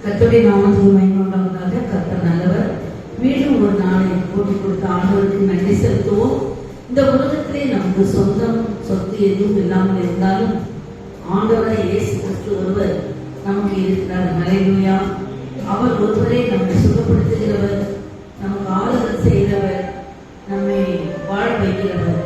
கர்த்தருடைய நாமத்துக்கு மகிமை உண்டாவதாக. கர்த்தர் நல்லவர். மீண்டும் ஒரு நாளை போட்டி கொடுத்த ஆண்டவருக்கு நன்றி செலுத்துவோம். இந்த உலகத்திலே நமக்கு சொந்தம் சொத்து எதுவும் இல்லாமல் இருந்தாலும் ஆண்டவராய் இயேசு கிறிஸ்து ஒருவர் நமக்கு இருக்கிறார். ஹல்லேலூயா. அவர் ஒருவரே நம்மை சுகப்படுத்துகிறவர், நமக்கு ஆறுதல் செய்கிறவர், நம்மை வாழ வைக்கிறவர்.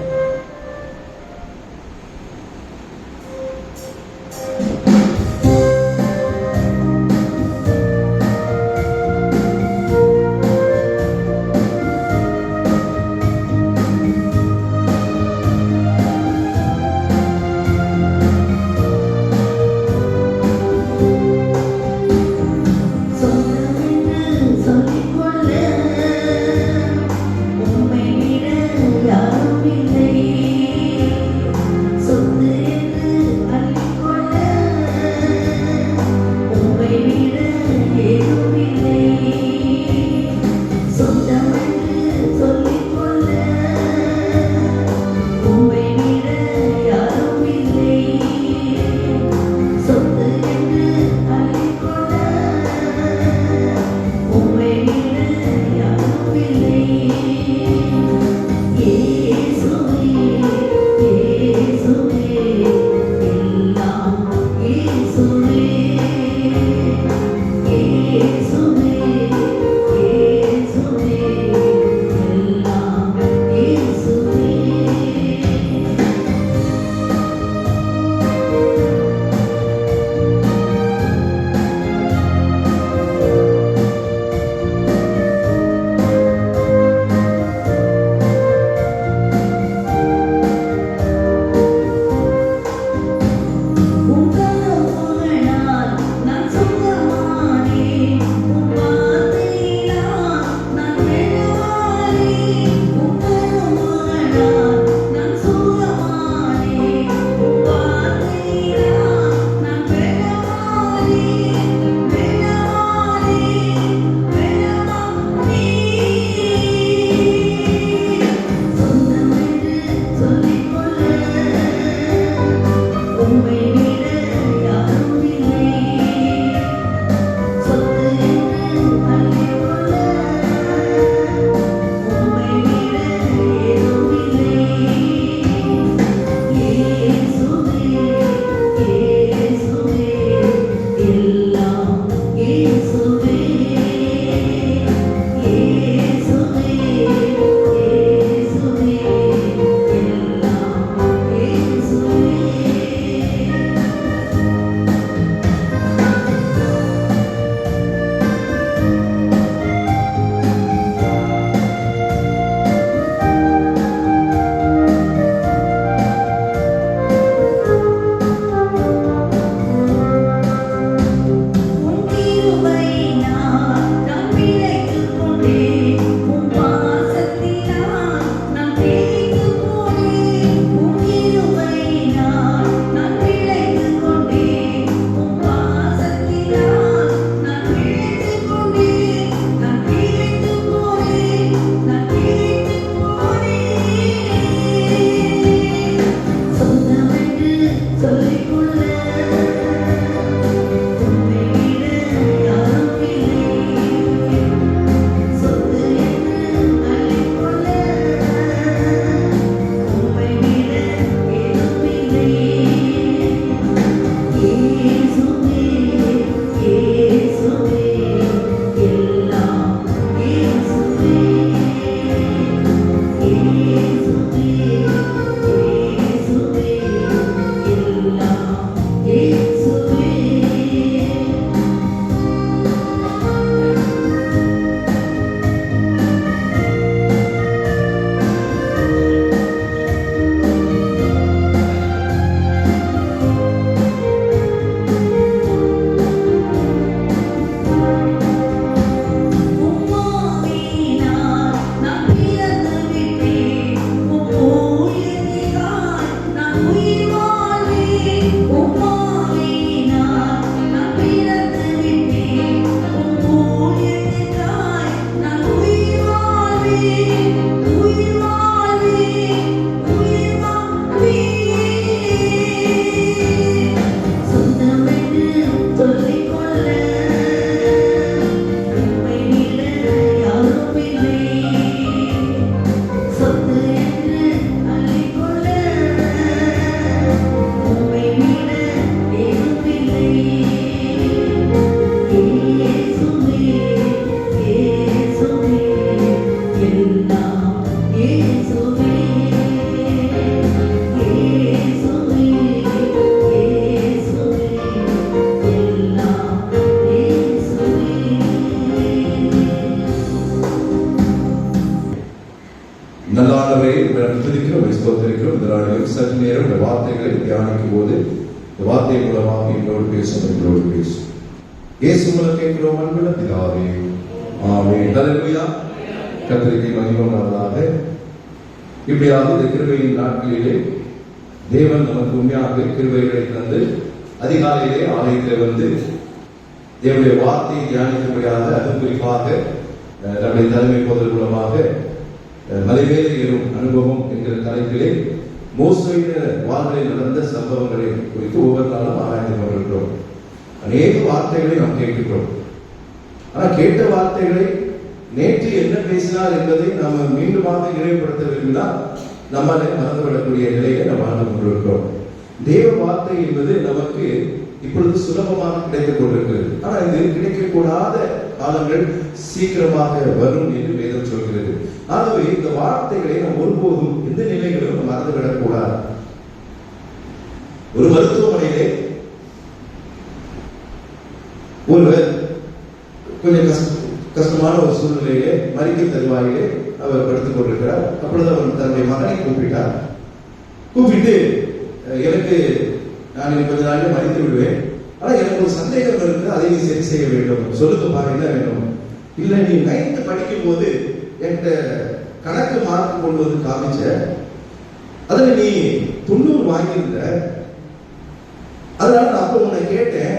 ஸ்தோத்திரிக்கிறோம். இந்த நாளிலும் சற்று நேரம் இந்த வார்த்தைகளை தியானிக்கும் போது இந்த வார்த்தை மூலமாக எங்களோடு பேசும், எங்களோடு பேசும். இயேசு மூலம் கேட்கிறோம் அன்புள்ள பிதாவே, ஆமென். ஹல்லேலூயா. கர்த்தருக்கு மகிமை உண்டாவதாக. இப்படியாக இந்த கிருபையின் நாட்களிலே தேவன் நமக்கு உண்மையாக கிருபைகளை தந்து அதிகாலையிலே ஆலயத்தில் வந்து தேவனுடைய வார்த்தையை தியானிக்கும்படியாக, அது குறிப்பாக நம்முடைய தலைமை போதல் மூலமாக மலைமேலே ஏறும் அனுபவம் என்கிற தலைப்பிலே மோசேயின் வாழ்வில் நடந்த சம்பவங்களை குறித்து ஒவ்வொரு நாளும் ஆராய்ந்து கொண்டிருக்கிறோம். அநேக வார்த்தைகளை நாம் கேட்கிறோம். ஆனால் கேட்ட வார்த்தைகளை நேற்று என்ன பேசினார் என்பதை நாம் மீண்டுமாக நினைவுபடுத்த விரும்பினால் நம்மளை மறந்துவிடக்கூடிய நிலையை நாம் வாழ்ந்து கொண்டிருக்கிறோம். தேவ வார்த்தை என்பது நமக்கு இப்பொழுது சுலபமாக கிடைத்துக் கொண்டிருக்கிறது. ஆனால் இது கிடைக்கக்கூடாத காலங்கள் சீக்கிரமாக வரும் என்று வேதம் சொல்கிறது. ஆகவே இந்த வார்த்தைகளை நாம் ஒருபோதும் எந்த நிலைகளிலும் மறந்துவிடக் கூடாது. ஒரு மருத்துவமனையிலே ஒருவர் கொஞ்சம் கஷ்டமான ஒரு சூழ்நிலையிலே மறிக்க தருவாயிலே அவர் படுத்துக் கொண்டிருக்கிறார். அப்பொழுது அவர் தன்னுடைய மகனை கூப்பிட்டார். கூப்பிட்டு, எனக்கு நான் கொஞ்ச நாளில் மறித்து விடுவேன், ஆனா எனக்கு ஒரு சந்தேகம் இருக்கு, அதை நீ சரி செய்ய வேண்டும், சொல்லுங்கப்பா என்ன வேணும். இல்ல, நீ 9th படிக்கும் போது என்கிட்ட கணக்கு மார்க் கொண்டு வந்து காமிச்ச, அதுல நீ 90 வாங்கியிருந்த, அதனால நான் அப்போ உன்னை கேட்டேன்,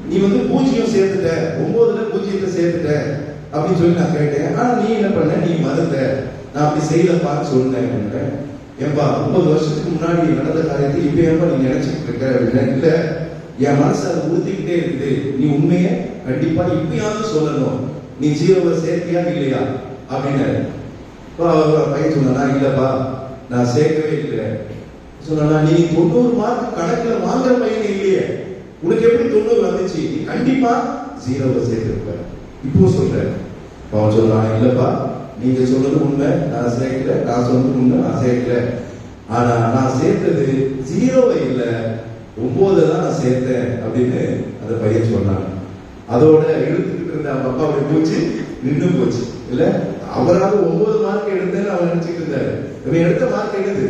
நீ வந்து 0 சேர்த்துட்ட, 9ல 0 சேர்த்துட்ட அப்படின்னு சொல்லி நான் கேட்டேன். ஆனா நீ என்ன பண்ண, நீ மறுத்த, நான் அப்படி செய்யலப்பான்னு சொன்னேன். ஏன்பா 30 வருஷத்துக்கு முன்னாடி நடந்த காரியத்தை இப்ப ஏன்பா நீ நினைச்சுட்டு இருக்க அப்படின்னா, இல்ல என் மனசு அதை உறுத்திக்கிட்டே இருக்குது, நீ உண்மையை கண்டிப்பா இப்பயாவது சொல்லணும், நீ 0 சேர்த்தியா இல்லையா அப்படின்னு. பையன் சொன்னா, இல்லப்பா நான் சேர்க்கவே இல்லை. சொன்னா, நீ 90 மார்க் கணக்குல வாங்குற பையன் இல்லையே, உனக்கு எப்படி 90 வந்துச்சு, நீ கண்டிப்பா 0 சேர்த்திருப்ப. இப்போ சொல்றேன். அவன் சொல்றான், இல்லப்பா நீங்க சொன்னது உண்மை, நான் சேர்க்கல, நான் சொன்னது உண்மை, நான் சேர்க்கல, ஆனா நான் சேர்த்தது 0 இல்ல 9 தான் நான் சேர்த்தேன் அப்படின்னு அந்த பையன் சொன்னான். அதோட எடுத்துக்கிட்டு இருந்த அவங்க அப்பா போச்சு, நின்று போச்சு. இல்ல, அவரால் 9 மார்க் எடுத்தேன்னு அவன் நினைச்சுட்டு இருந்தாரு. இவன் எடுத்த மார்க் என்னது,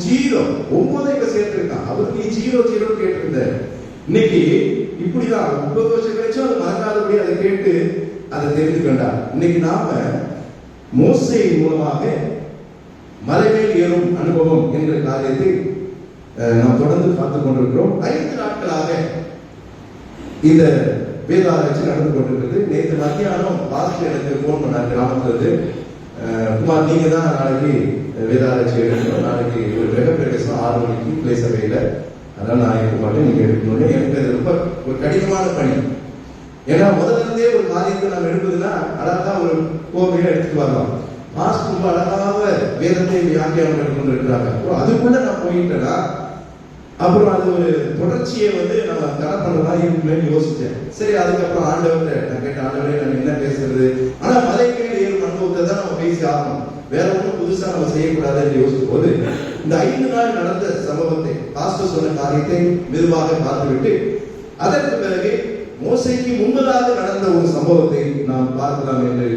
0. 9 இப்ப சேர்த்திருக்கான். அவருக்கு நீ 0 கேட்டிருந்த. இன்னைக்கு இப்படிதான் 30 வருஷம் கழிச்சும் அது மறக்காதபடி அதை கேட்டு அதை தெரிந்து கொண்டார். இன்னைக்கு நாம மோசேயின் மூலமாக மலைமேல் ஏறும் அனுபவம் என்ற காரியத்தை நாம் தொடர்ந்து பார்த்துக் கொண்டிருக்கிறோம். 5 நாட்களாக இந்த வேத ஆராய்ச்சி நடந்து கொண்டிருக்கிறது. நேற்று மத்தியானம் பாஸ்டர் எனக்கு போன் பண்ணார் கிராமத்திலிருந்து, குமார் நீங்க தான் நாளைக்கு வேத ஆராய்ச்சி எடுக்கணும், நாளைக்கு ஒரு கிரக பிரவேசம் 6 மணிக்கு பிளே சபையில, அதனால நான் இருக்க மாட்டேன், நீங்க எடுக்கணும்னு. எனக்கு அது ரொம்ப ஒரு கடினமான பணி. ஏன்னா முதல்ல இருந்தே ஒரு காரியத்தை நாம் எடுப்பதுன்னா அழகா ஒரு கோவையில எடுத்துட்டு வரலாம். மாஸ்டர் ரொம்ப அழகாக வேதத்தை வியாக்கியானம் பண்ணி கொண்டு இருக்கிறாங்க. அதுக்குள்ள நான் போயிட்டேன்னா அப்புறம் அது ஒரு தொடர்ச்சியை வந்து நம்ம தடை பண்ற மாதிரி இருக்குன்னு யோசிச்சேன். சரி, அதுக்கப்புறம் ஆண்டவர்கிட்ட நான் கேட்ட, ஆண்டவரே நான் என்ன பேசுறது, ஆனா மலைமேல் ஏறும் அனுபவத்தை தான் நம்ம பேசி ஆகணும், வேற ஒன்றும் புதுசா நம்ம செய்யக்கூடாதுன்னு யோசிக்கும் போது இந்த 5 நாள் நடந்த சம்பவத்தை, பாஸ்டர் சொன்ன காரியத்தை மெதுவாக பார்த்துவிட்டு அதற்கு பிறகு மோசேக்கு முன்பதாக நடந்த ஒரு சம்பவத்தை நாம் பார்க்கலாம் என்று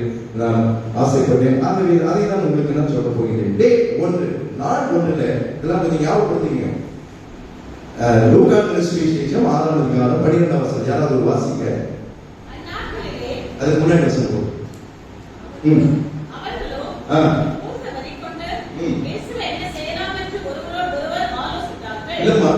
நான் ஆசைப்பட்டேன். ஆகவே அதை தான் உங்களுக்கு நான் சொல்ல போகிறேன். டே 1, நாள் 1ல இதெல்லாம் கொஞ்சம் ஞாபகப்படுத்திங்க. லூக்கா சுவிசேஷம் 6ஆம் அதிகாரம் 12ஆம் வசனம். யாராவது ஒரு வாசிங்க. அதுக்கு முன்னாடி வசனம். இல்லம்மா,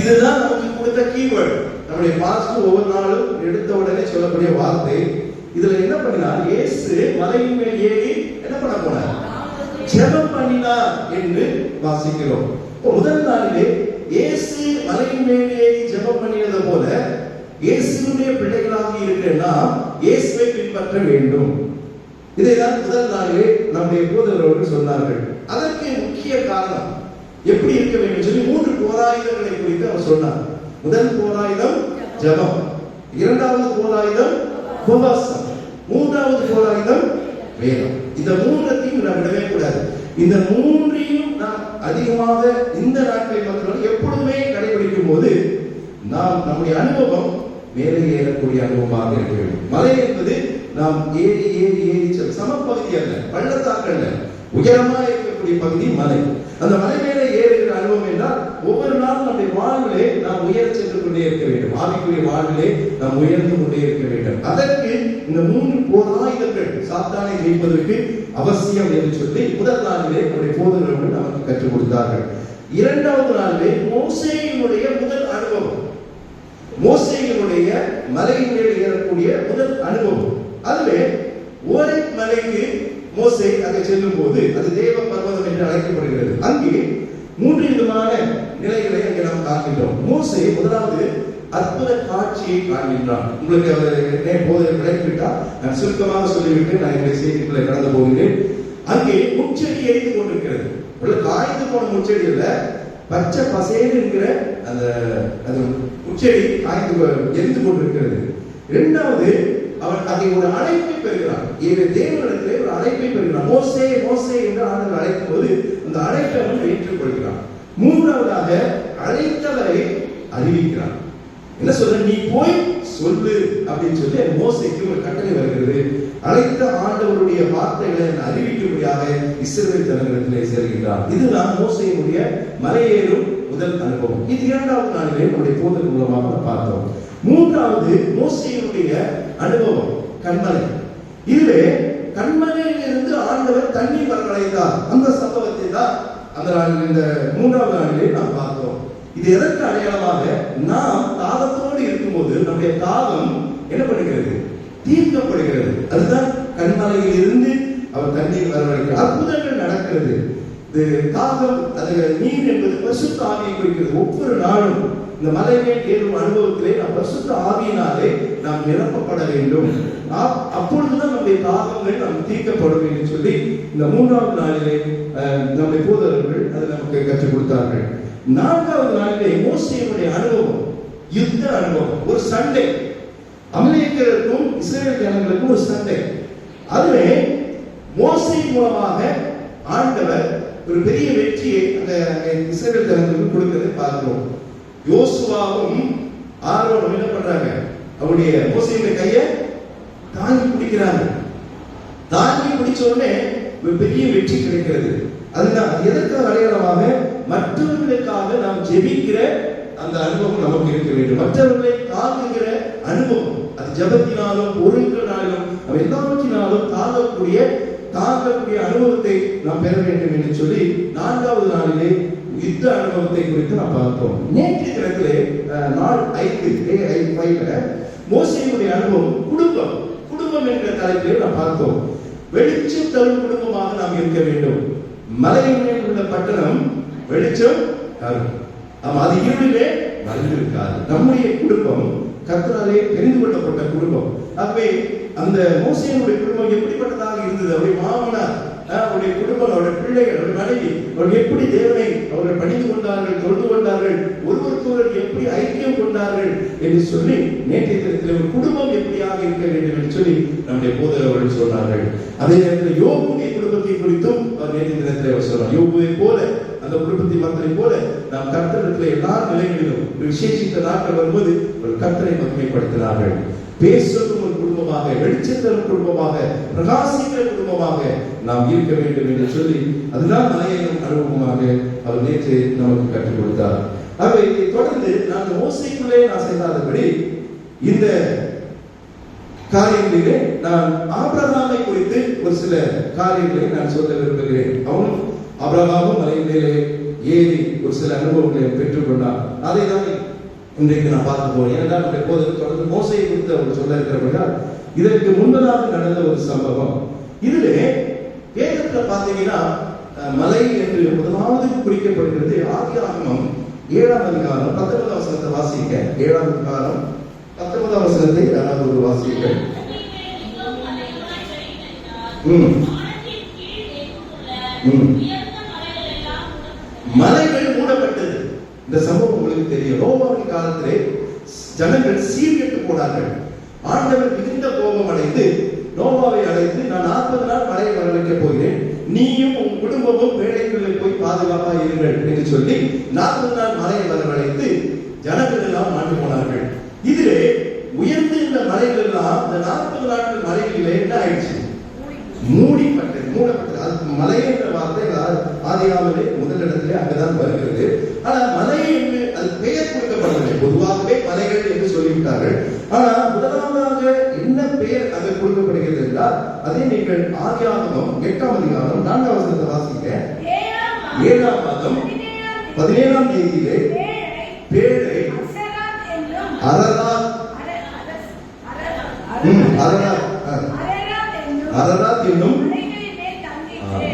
இதுதான் நமக்கு கொடுத்த கீவேர்டு. நம்முடைய பாஸ்டர் ஒவ்வொரு நாளும் எடுத்த உடனே சொல்லக்கூடிய வார்த்தை. இதுல என்ன பண்ணினார், இயேசு மலையின் மேல் ஏறி என்ன பண்ண போனார், ஜெபம் பண்ணினார் என்று வாசிக்கிறோம். முதல் நாளிலே இயேசு மலையின் மேல் ஏறி ஜெபம் பண்ணினது போல இயேசுவினுடைய பிள்ளைகளாக இருக்கிறேன்னா இயேசுவை பின்பற்ற வேண்டும். இதைதான் முதல் நாளிலே நம்முடைய போதகர்கள் சொன்னார்கள். அதற்கு முக்கிய காரணம் எப்படி இருக்க வேண்டும் சொல்லி 3 போராயுதங்களை குறித்து அவர் சொன்னார். முதல் போராயுதம் ஜெபம், 2வது போராயுதம் உபவாசம், 3வது போராயுதம் வேதம். இந்த 3ஐயும் நாம் விடவே கூடாது. இந்த 3ஐயும் நாம் அதிகமாக இந்த நாட்களில் மக்கள் எப்பொழுதுமே கடைபிடிக்கும் போது நாம் நம்முடைய அனுபவம் மேலே ஏறக்கூடிய அனுபவமாக இருக்க வேண்டும். மலை என்பது நாம் ஏறி ஏறி ஏறி சமப்பகுதி அல்ல, பள்ளத்தாக்கு அல்ல, உயரமாக இருக்கக்கூடிய பகுதி மலை. அந்த மலை மேலே ஏறுகிற அனுபவம் என்றால் ஒவ்வொரு நாளும் நம்முடைய வாழ்விலே நாம் உயர சென்று கொண்டே இருக்க வேண்டும். ஆவிக்குரிய வாழ்விலே நாம் உயர்ந்து கொண்டே இருக்க வேண்டும். அதற்கு இந்த 3 போராயுதங்கள் சாத்தானை ஜெயிப்பதற்கு அவசியம் என்று சொல்லி முதல் நாளிலே நம்முடைய போதகர்கள் நமக்கு கற்றுக் கொடுத்தார்கள். இரண்டாவது நாளிலே மோசேயினுடைய முதல் அனுபவம், மோசேயினுடைய மலையின் மேல் ஏறக்கூடிய முதல் அனுபவம். அதுவே ஓரேப் மலைக்கு மோசே அங்கே செல்லும் போது, அது தேவ பர்வதம் என்று அழைக்கப்படுகிறது. அங்கே 3 விதமான நிலைகளை அங்கே நாம் காண்கின்றோம். மோசே முதலாவது அற்புத காட்சியை காண்கின்றான். உங்களுக்கு போதனை விளக்கிவிட்டால் நான் சுருக்கமாக சொல்லிவிட்டு நான் என்னுடைய செய்திக்குள்ளே கடந்து போகிறேன். அங்கே முச்செடி எரிந்து கொண்டிருக்கிறது. காய்ந்து போன முச்செடி அல்ல, பச்சை பசேல் என்கிற அந்த முச்செடி காய்ந்து எரிந்து கொண்டிருக்கிறது. இரண்டாவது, அவன் அதை ஒரு அழைப்பை பெறுகிறான். தேவனிடத்திலே ஒரு அழைப்பை பெறுகிறான். மோசே மோசே என்று ஆண்டவர் அழைக்கும் போது அந்த அழைப்பை அவன் ஏற்றுக்கொள்கிறான். மூன்றாவதாக அழைத்தவரை அறிவிக்கிறான். என்ன சொல்ற, நீ போய் சொல்லு அப்படின்னு சொல்லி மோசேக்கு ஒரு கட்டளை வருகிறது. அழைத்த ஆண்டவருடைய வார்த்தைகளை அறிவிக்கும்படியாக இஸ்ரவேல் ஜனங்களிடத்திலே செல்கிறார். இதுதான் மோசேயினுடைய மலையேறும் முதல் அனுபவம். இது இரண்டாவது நாளிலே நம்முடைய போதனை மூலமாக பார்த்தோம். மூன்றாவது மோசேயினுடைய அனுபவம் கன்மலை. இதிலே கன்மலையிலிருந்து ஆண்டவர் தண்ணீர் வரவழைத்தார். அந்த சம்பவத்தை தான் அந்த நாளில் இந்த மூன்றாவது நாளிலே நாம் பார்த்தோம். இது எதற்கு அடையாளமாக, நாம் தாகத்தோடு இருக்கும்போது நம்முடைய தாகம் என்ன பண்ணுகிறது, தீர்க்கப்படுகிறது. அதுதான் கன்மலையில் இருந்து அவர் தண்ணீர் வரவழைக்கிறார். அற்புதங்கள் நடக்கிறது. இது தாகம், அது நீர் என்பது பரிசுத்த ஆவியை குறிக்கிறது. ஒவ்வொரு நாளும் இந்த மலையை ஏறும் அனுபவத்திலே நாம் பரிசுத்த ஆவியினாலே நாம் நிரப்பப்பட வேண்டும். அப்பொழுதுதான் நம்முடைய தாகங்கள் நாம் தீர்க்கப்படும் என்று சொல்லி இந்த மூன்றாவது நாளிலே நம்முடைய போதகர்கள் அதை நமக்கு கற்றுக் கொடுத்தார்கள். நான்காவது நாளிலே மோசேயினுடைய அனுபவம், யுத்த அனுபவம், ஒரு சண்டை. அமலேக்கியருக்கும் இஸ்ரவேல் ஜனங்களுக்கும் ஒரு சண்டை. அதுவே மோசே மூலமாக ஆண்டவர் ஒரு பெரிய வெற்றியை அந்த இஸ்ரவேல் ஜனங்களுக்கு கொடுக்கிறதை பார்க்கிறோம். யோசுவாவும் ஆரோனும் என்ன பண்றாங்க, அவருடைய மோசேயுடைய கையை தாங்கி பிடிக்கிறாங்க. தாங்கி பிடிச்ச உடனே ஒரு பெரிய வெற்றி கிடைக்கிறது. அதுதான் எதற்காக அடையாளமாக, மற்றவர்களுக்காக நாம் ஜெபிக்கிற அந்த அனுபவம் நமக்கு இருக்க வேண்டும். மற்றவர்களை தாங்குகிற அனுபவம், அது ஜபத்தினாலும் பொருட்களினாலும் எல்லாவற்றினாலும் தாங்கக்கூடிய அனுபவத்தை நாம் பெற வேண்டும் என்று சொல்லி நான்காவது நாளிலே யுத்த அனுபவத்தை குறித்து நாம் பார்த்தோம். நேற்றைய தினத்திலே நாள் 5 மோசேயுடைய அனுபவம் குடும்பம் என்ற தலைப்பிலே நாம் பார்த்தோம். வெளிச்சம் தரும் குடும்பமாக நாம் இருக்க வேண்டும். மலையின் மேல் உள்ள பட்டணம் வெளிச்சம் தரும், அது இருளிலே மறைந்திருக்காது. நம்முடைய குடும்பம் கர்த்தராலே தெரிந்து கொள்ளப்பட்ட குடும்பம். ஆகவே அந்த மோசேயுடைய குடும்பம் எப்படிப்பட்டதாக இருந்தது, அவருடைய மாமனார், அவருடைய குடும்பம், அவருடைய பிள்ளைகள், அவருடைய மனைவி, அவர்கள் எப்படி தேவனை அவர்கள் பணிந்து கொண்டார்கள், தொழுது கொண்டார்கள், ஒருவருக்கொருவர் எப்படி ஐக்கியம் கொண்டார்கள் என்று சொல்லி நேற்றைய தினத்தில் ஒரு குடும்பம் எப்படியாக இருக்க வேண்டும் என்று சொல்லி நம்முடைய போதகர்கள் சொன்னார்கள். அதே நேரத்தில் யோபுடைய குடும்பத்தை குறித்தும் அவர் நேற்றைய தினத்தில் அவர் சொன்னார். யோபுவை போல, அந்த குடும்பத்தின் மக்களை போல நாம் கர்த்தரிடத்தில் எல்லா நிலைகளிலும் விசேஷித்த நாட்கள் வரும்போது ஒரு கர்த்தரை மகிமைப்படுத்தினார்கள். பேசும் ஒரு குடும்பமாக, வெளிச்சத்தரும் குடும்பமாக, பிரகாசிக்கிற குடும்பமாக நாம் இருக்க வேண்டும் என்று சொல்லி அதுதான் மலையேறும் அனுபவமாக அவர் நேற்று நமக்கு கற்றுக் கொடுத்தார். ஆகவே இதை தொடர்ந்து நான் மோசேக்குள்ளே நான் செய்யாதபடி இந்த காரியங்களிலே நான் ஆபிரகாமை குறித்து ஒரு சில காரியங்களை நான் சொல்ல விரும்புகிறேன். அவனும் ஆபிரகாமும் மலையின் மேலே ஏறி ஒரு சில அனுபவங்களை பெற்றுக் கொண்டார். அதை தான் இன்றைக்கு நான் பார்க்க போறேன். ஏனென்றால் நம்முடைய போதகர் தொடர்ந்து மோசேயை குறித்து அவர் சொல்ல இருக்கிறபடியால் இதற்கு முன்பதாக நடந்த ஒரு சம்பவம். இதிலே வேதத்துல பார்த்தீங்கன்னா மலை என்று முதலாவது குறிக்கப்படுகிறது. ஆதியாகமம் 7ஆம் அதிகாரம் 19ஆம் வசனத்தை வாசிக்க. 7ஆம் அதிகாரம் 19ஆம் வசனத்தை யாராவது ஒரு வாசிக்க. மலைகள் மூடப்பட்டது. இந்த சம்பவம் உங்களுக்கு தெரியும். நோவாவின் காலத்திலே ஜனங்கள் சீர்கெட்டு போனார்கள். ஆண்டவர் மிகுந்த கோபம் அடைந்து நோவாவை அழைத்து, நான் 40 நாள் மலையை வரவைக்கப் போகிறேன், நீயும் உன் குடும்பமும் வேலைகளில் போய் பாதுகாப்பா இருங்கள் என்று சொல்லி 40 நாள் மலையை வரவழைத்து ஜனங்கள் எல்லாம் மாண்டு போனார்கள். இதிலே அந்த 40 நாட்கள் மலைகளிலே என்ன ஆயிடுச்சு? மூடப்பட்டது. அது மலை என்ற வார்த்தை ஆதியாகமத்திலே முதல் இடத்திலே அங்கதான் வருகிறது. ஆனா மலை என்று அது பெயர் கொடுக்கப்படவில்லை. பொதுவாகவே மலைகள் என்று சொல்லிவிட்டார்கள். ஆனா முதலாவதாக என்ன பெயர் அங்கு கொடுக்கப்படுகிறது என்றால், அதே நீங்கள் ஆதியாகமம் 8ஆம் அதிகாரம் 4ஆம் வசனத்தை வாசிங்க. 7ஆம் மாதம் 17ஆம் தேதியிலே பேழை அரராத் என்னும்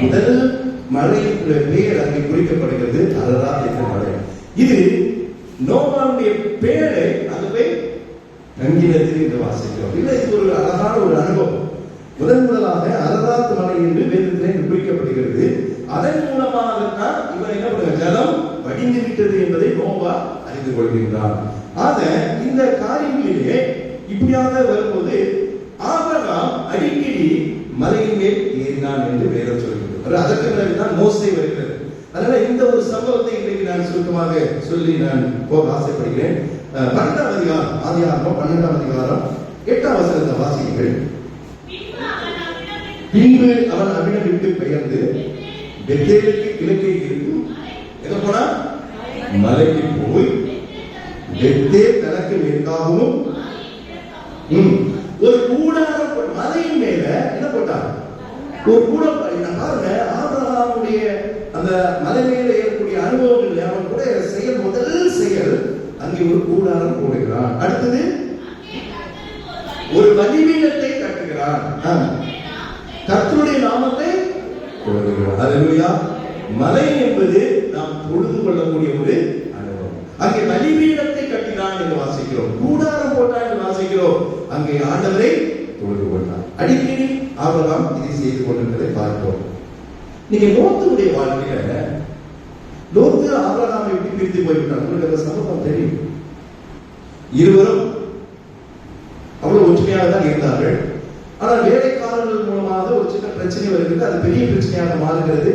முதல் மலை பெயர் அங்கே குறிக்கப்படுகிறது. அரராத் என்ற மலை. இது நோவாவுடைய பேழை அங்கே தங்கினது என்று வாசிக்கிறோம். இல்லை, இது ஒரு அழகான ஒரு அனுபவம். முதலாக அரராத் மலை என்று வேதத்திலே குறிக்கப்படுகிறது. அதன் மூலமாகத்தான் இவன் என்ன பண்ணுங்க, ஜலம் வடிந்து விட்டது என்பதை நோவா அறிந்து கொள்கின்றான். ஆக இந்த காரியங்களிலே இப்படியாக வரும்போது ஆபிரகாம் அடிக்கடி மலையின் மேல் ஏறினான் என்று வேதம் சொல்கிறது. அதற்கு பிறகுதான் மோசே வருகிறது. அதனால இந்த ஒரு சம்பவத்தை இன்றைக்கு நான் சுருக்கமாக சொல்லி நான் போக ஆசைப்படுகிறேன். 12ஆம் அதிகாரம், ஆதியாகமம் 12ஆம் அதிகாரம் 8ஆம் வசனத்தை வாசியுங்கள். பின்பு அவன் அவ்விடம் விட்டு பெயர்ந்து பெத்தேலுக்கு கிழக்கே இருக்கும் எங்க போனா மலைக்கு போய் பெத்தேல் தனக்கு மேற்காகவும் ஒரு கூடாரம் மலையின் மேல என்ன போட்டான்? ஒரு கூடம். பாருங்க, ஆபிரகாமுடைய அந்த மலை மேல ஏறக்கூடிய அனுபவங்கள் அவன் கூட செயல், முதல் செயல் அங்கே ஒரு கூடாரம் போடுகிறான். அடுத்தது ஒரு பலிபீடத்தை கட்டுகிறான். கர்த்தருடைய நாமத்தை தொழுகிறான். அல்லேலூயா. மலை என்பது நாம் தொழுது கொள்ளக்கூடிய ஒரு அனுபவம். அங்கே பலிபீடத்தை கட்டினான் என்று வாசிக்கிறோம். கூடாரம் போட்டான் என்று வாசிக்கிறோம். அங்கே ஆண்டவரை தொழுது கொண்டான். அடிக்கடி ஆபிரகாம் இதை செய்து கொண்டிருப்பதை பார்க்கிறோம். நீங்க லோத்துடைய வாழ்க்கையில லோத்து ஆபிரகாமை விட்டு பிரித்து போய்விட்டார். உங்களுக்கு அந்த சம்பவம் தெரியும். இருவரும் அவ்வளவு ஒற்றுமையாக தான் இருந்தார்கள். ஆனால் வேலைக்காரர்கள் மூலமாக ஒரு சின்ன பிரச்சனை வருகிறது. அது பெரிய பிரச்சனையாக மாறுகிறது.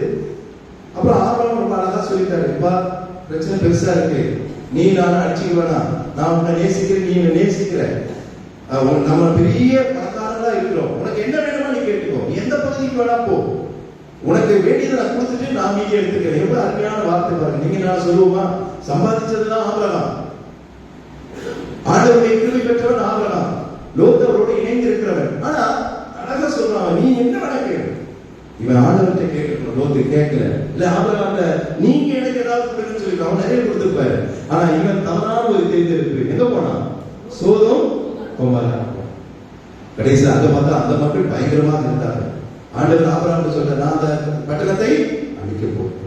அப்புறம் ஆபிரகாம் ரொம்ப அழகா சொல்லிட்டாரு, இப்பா பிரச்சனை பெருசா இருக்கு, நீ நானும் அடிச்சுக்க வேணாம், நான் உன்னை நேசிக்கிறேன், நீ என்னை நேசிக்கிற, நம்ம பெரிய பணக்காரங்களா இருக்கிறோம், உனக்கு என்ன வேணுமோ நீ கேட்டுக்கோ, நீ எந்த பகுதிக்கு வேணா போ, உனக்கு வேண்டியதை நான் கொடுத்துட்டு நான் மீதி எடுத்துக்கிறேன். எவ்வளவு அருமையான வார்த்தை பாருங்க. நீங்க நான் சொல்லுவோமா, சம்பாதிச்சதுதான் ஆபிரகாம், ஆண்டவருடைய கிருபை பெற்றவன் ஆபிரகாம், லோத்தவரோடு இணைந்து இருக்கிறவன். ஆனா அழகா சொல்றான், நீ என்ன வேணா கேளு. இவன் ஆண்டவர்கிட்ட கேட்கணும், லோத்து கேட்கல. இல்ல ஆபிரகாம் நீங்க எனக்கு ஏதாவது கொடுன்னு சொல்லி அவன் நிறைய கொடுத்துருப்பாரு. ஆனா இவன் தவறான ஒரு தேர்ந்தெடுப்பு. எங்க போனான்? Sodom Gomorrah. கடைசியில் அங்க பார்த்தா அந்த மக்கள் பயங்கரமாக இருந்தாங்க. ஆண்டவர் ஆபிரகாம் சொல்ற, நான் அந்த பட்டணத்தை அழிக்க போறேன்.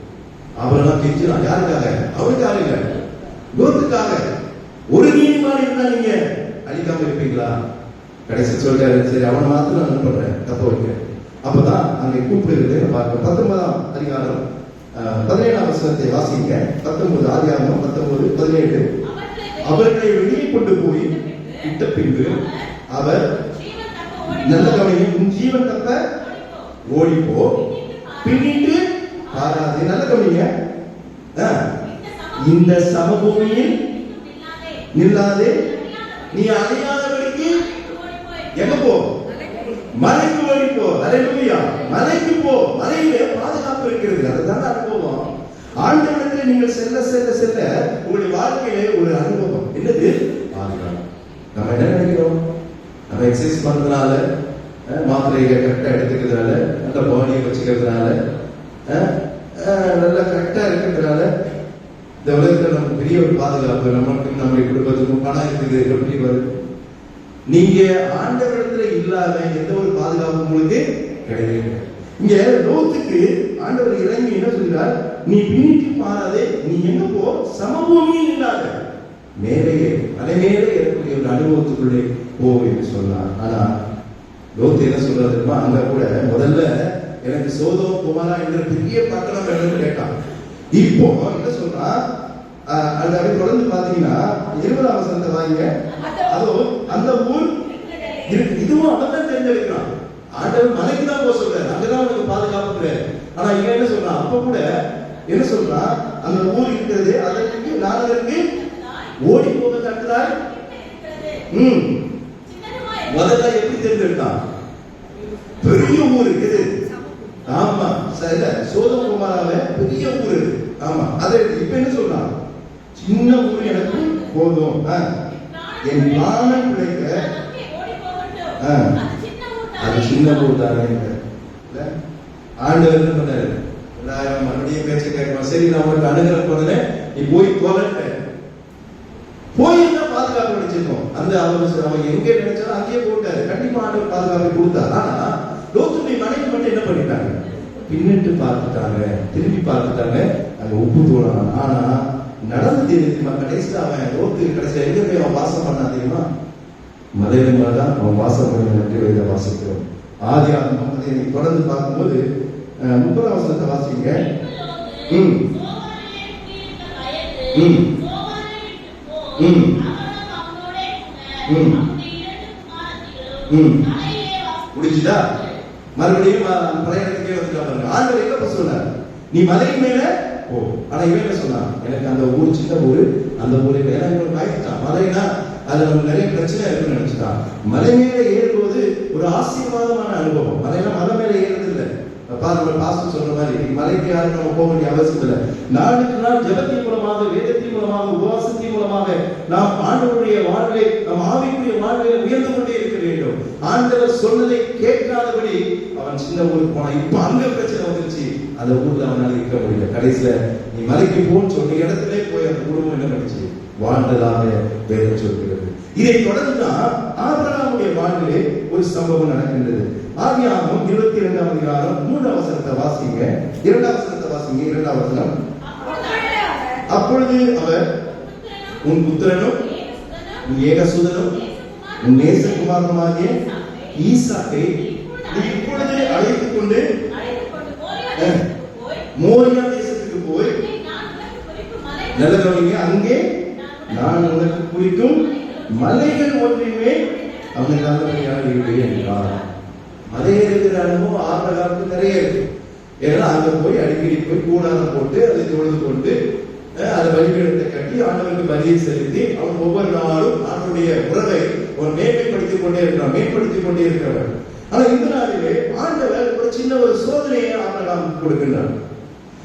ஆபிரகாம் கெஞ்சினான். யாருக்காக? அவருக்காக இல்ல, லோத்துக்காக. ஒரு நீதிமான் இருந்தா நீங்க அழிக்காம இருப்பீங்களா? கடைசி சொல்றாரு, சரி அவனை மாத்திரம் நான் அனுப்புறேன், தப்ப வைக்கிறேன். அப்பதான் அங்கே கூப்பிடுகிறது பார்க்க. 19ஆம் அதிகாரம் 17ஆம் வசனத்தை வாசிங்க. 19 ஆதியாகமம் 19:17. அவர்களை வெளியே கொண்டு போய் விட்ட பின்பு அவர் நல்ல கவனிங்க, உன் ஜீவன் தப்ப ஓடிப்போ, பின்னிட்டு பாராது. நல்ல கவனிங்க, இந்த சமபூமியில் நில்லாதே, நீ அழியாதபடிக்கு எங்க போ? மலைக்கு ஓடி போ. அல்லேலூயா. மலைக்கு போ. மலையிலே பாதுகாப்பு இருக்கிறது. அதுதான் அனுபவம். ஆண்டவரிடத்தில் நீங்கள் செல்ல செல்ல செல்ல உங்களுடைய வாழ்க்கையிலே ஒரு அனுபவம். என்னது? பாதுகாப்பு. நம்ம என்ன நினைக்கிறோம்? நம்ம எக்ஸசைஸ் பண்றதுனால, மாத்திரைகளை கரெக்டா எடுத்துக்கிறதுனால, நல்ல பாடியை வச்சுக்கிறதுனால, நல்லா கரெக்டா இருக்கிறதுனால இந்த உலகத்துல நமக்கு பெரிய ஒரு பாதுகாப்பு, நமக்கு நம்முடைய குடும்பத்துக்கும் பணம் இருக்குது எப்படி வருது? நீங்க ஆண்டவரிடத்துல இல்லாத எந்த ஒரு பாதுகாப்பு உங்களுக்கு கிடையாது. இங்க லோத்துக்கு ஆண்டவர் இறங்கி என்ன சொல்றார்? நீ பின்னிட்டு பாராதே, நீ எங்க போ? சமபூமியில் இல்லாத மேலேயே மலை மேலே இருக்கக்கூடிய ஒரு அனுபவத்துக்குள்ளே போ என்று சொன்னார். ஆனா லோத்து என்ன சொல்றாருமா, அங்க கூட முதல்ல எனக்கு சோதோம் குமாரா என்ற பெரிய பட்டணம் வேணும்னு கேட்டான். இப்போ என்ன சொல்றா, அது அப்படி தொடர்ந்து பாத்தீங்கன்னா 20ஆம் வசனத்தை வாங்க. அதோ அந்த ஊர் இருக்கு, இதுவும் அவன் தான் தேர்ந்தெடுக்கிறான். ஆண்டவர் மலைக்கு தான் போக சொல்றாரு, அங்கதான் அவனுக்கு பாதுகாப்பு. ஆனா இவன் என்ன சொல்றான்? அப்ப கூட என்ன சொல்றான்? அந்த ஊர் இருக்கிறது, அதற்கு நான் அதற்கு ஓடி போக தட்டுதாய் முதல்ல எப்படி தேர்ந்தெடுத்தான்? பெரிய ஊர் இது. ஆமா, சரி. சோதோம் குமாராவை பெரிய ஊர் இது. ஆமா, அதை இப்ப என்ன சொல்றான்? சின்ன ஊர் எனக்கு போதும், என் பிராணன் பிழைக்க அது சின்ன ஊர் தானே. ஆண்டவர் என்ன பண்ணாரு? மறுபடியும் பேச்ச கேட்கணும். சரி, நான் உனக்கு அனுகிரகம் பண்ணல, நீ போய் தொலைட்ட. போயிருந்தா பாதுகாப்பு கிடைச்சிருக்கும். அந்த அவன் எங்க நினைச்சாலும் அங்கேயே போட்டாரு. கண்டிப்பா ஆண்டவர் பாதுகாப்பை கொடுத்தார். ஆனா லோத்துடைய மனைவி மட்டும் என்ன பண்ணிட்டாங்க? பின்னிட்டு பார்த்துட்டாங்க, திரும்பி பார்த்துட்டாங்க, அங்க உப்பு தோணான். ஆனா நடந்து தெரியுமா? கடைசியில் அவன் லோத்து கடைசியில் எங்க போய் அவன் வாசம் பண்ணா தெரியுமா? மலையில மேலதான் அவன் வாசம் பண்ண வேண்டிய வாசிக்கிறோம். ஆதி ஆகமம் அதை தொடர்ந்து பார்க்கும்போது 30ஆம் வசனத்தை வாசிங்க. முடிச்சுதா? மறுபடியும் பிரயாணத்துக்கே வந்துட்டாங்க. ஆண்டவர் எங்க சொன்னார்? நீ மலை மேல போ. ஆனா இவன் என்ன சொன்னா? எனக்கு அந்த ஊர் சின்ன ஊரு, அந்த ஊரை வேளாண் ஆயிடுச்சான். மலைனா அதுல நமக்கு நிறைய பிரச்சனை இருக்குன்னு நினைச்சுட்டான். மலை மேல ஏறும்போது ஒரு ஆசீர்வாதமான அனுபவம். மலையெல்லாம் மலை மேல ஏறது இல்லை. பாஸ்டர் சொல்ற மாதிரி மலைக்கு யாரும் நம்ம போக வேண்டிய அவசியம் இல்லை. நாளுக்கு நாள் ஜெபத்தின் மூலமாக, வேதத்தின் மூலமாக, உபவாசத்தின் மூலமாக நாம் ஆண்டவருடைய வாழ்வை, நம் ஆவிக்குரிய வாழ்வை உயர்ந்து கொண்டே இருக்க வேண்டும். ஆண்டவர் சொன்னதை கேட்காதபடி அவன் சின்ன ஊருக்கு போனான். இப்ப அங்க பிரச்சனை வந்துருச்சு. அந்த ஊர்ல அவனால இருக்க முடியல. கடைசியில நீ மலைக்கு போன்னு சொன்ன இடத்திலே போய் அந்த குடும்பம் என்ன பண்ணிச்சு? வாழ்ந்ததாக வேதம் சொல்கிறது. இதை தொடர்ந்துதான் ஆபிரகாமுடைய வாழ்விலே ஒரு சம்பவம் நடக்கின்றது. ஆதியாகமம் 22ஆம் அதிகாரம் 3ஆம் வசனத்தை வாசிங்க. 2ஆம் வசனத்தை வாசிங்க. 2ஆம் வசனம். அப்பொழுது அவர் உன் புத்திரனும் உன் ஏகசுதனும் உன் நேசகுமாரனுமாகிய ஈசாக்கை நீ இப்பொழுது அழைத்துக் கொண்டு மோரியா தேசத்துக்கு போய் நல்ல கவனிங்க, அங்கே நான் உனக்கு குறிக்கும் மலைகள் ஒன்றின்மே அவனுக்காக என்றார். மலையை இருக்கிற அனுபவம் ஆபிரகாமுக்கு நிறைய இருக்கு. ஏன்னா அங்க போய் அடிக்கடி போய் கூடாரம் போட்டு அதை தொழுது கொண்டு அதை பலிபீடத்தை கட்டி ஆண்டவருக்கு பலியை செலுத்தி அவன் ஒவ்வொரு நாளும் அவனுடைய உறவை ஒரு மேன்மைப்படுத்திக் கொண்டே இருக்கிறான், மேம்படுத்திக் கொண்டே இருக்கிறவர். ஆனா இந்த நாளிலே ஆண்டவர் ஒரு சின்ன ஒரு சோதனையை ஆபிரகாமுக்கு கொடுக்கின்றார்.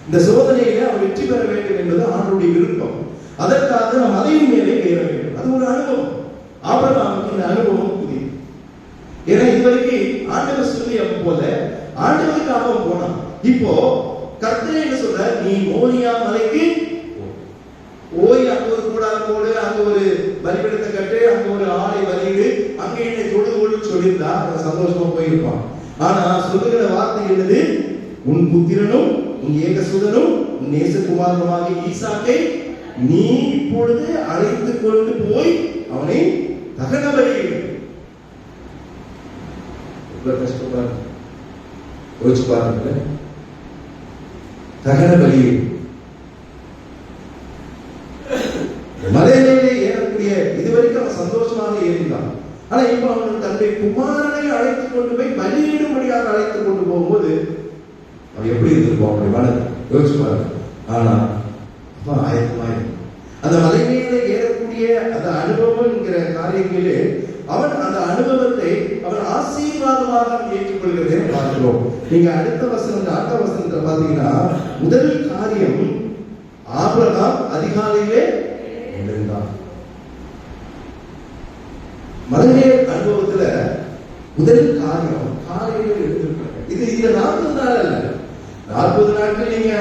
இந்த சோதனையில அவன் வெற்றி பெற வேண்டும் என்பது ஆண்டவருடைய விருப்பம். அதற்காக நாம் அதையும் மேலே ஏற வேண்டும். அது ஒரு அனுபவம். ஆபிரகாமுக்கு இந்த அனுபவம் புதிய. ஏன்னா இதுவரைக்கும் ஆண்டவர் சொல்லிய போல ஆண்டவருக்கு அவன் போனான். இப்போ கர்த்தர் என்ன சொல்ற? நீ மோரியா மலைக்கு போய் அங்க ஒரு கூடாரம் போடு, அங்க ஒரு பலிபீடத்தை கட்டு, அங்க ஒரு ஆளை பலியிடு, அங்க என்னை தொழுது சொல்லியிருந்தா அவன் சந்தோஷமா போயிருப்பான். ஆனா சொல்லுகிற வார்த்தை என்னது? உன் புத்திரனும் உன் ஏகசுதனும் உன் நேசகுமாரனுமாகிய ஈசாக்கை நீ இப்பொழுது அழைத்து கொண்டு போய் அவனை தகன பலியிடு. கஷ்டப்பாரு யோசிச்சு பாருங்க. தகன பலியிடு. மலையிலே ஏறக்கூடிய இதுவரைக்கும் அவன் சந்தோஷமாக ஏறினான். ஆனா இப்ப அவன் தன்னுடைய குமாரனை அழைத்துக் கொண்டு போய் பலியிடும்படியாக அழைத்துக் கொண்டு போகும்போது அவன் எப்படி இருந்திருப்பான்? அப்படி மனது யோசிச்சு பாருங்க. ஆனா ஆயத்தமாய் அந்த மலை மேலே ஏறக்கூடிய அந்த அனுபவம் என்கிற காரியங்களிலே அவன் அந்த அனுபவத்தை அவன் ஆசீர்வாதமாக ஏற்றுக்கொள்கிறதை பார்க்கிறோம். நீங்க அடுத்த வசனம் 4ஆம் வசனத்தை பாத்தீங்கன்னா முதல் காரியம் ஆபிரகாம் அதிகாலையிலே எழுந்தான். மலையே அனுபவத்துல முதல் காரியம் காலையிலே எழுந்திருக்கிறாங்க. இது 40 நாள் அல்ல. 40 நாட்கள் நீங்க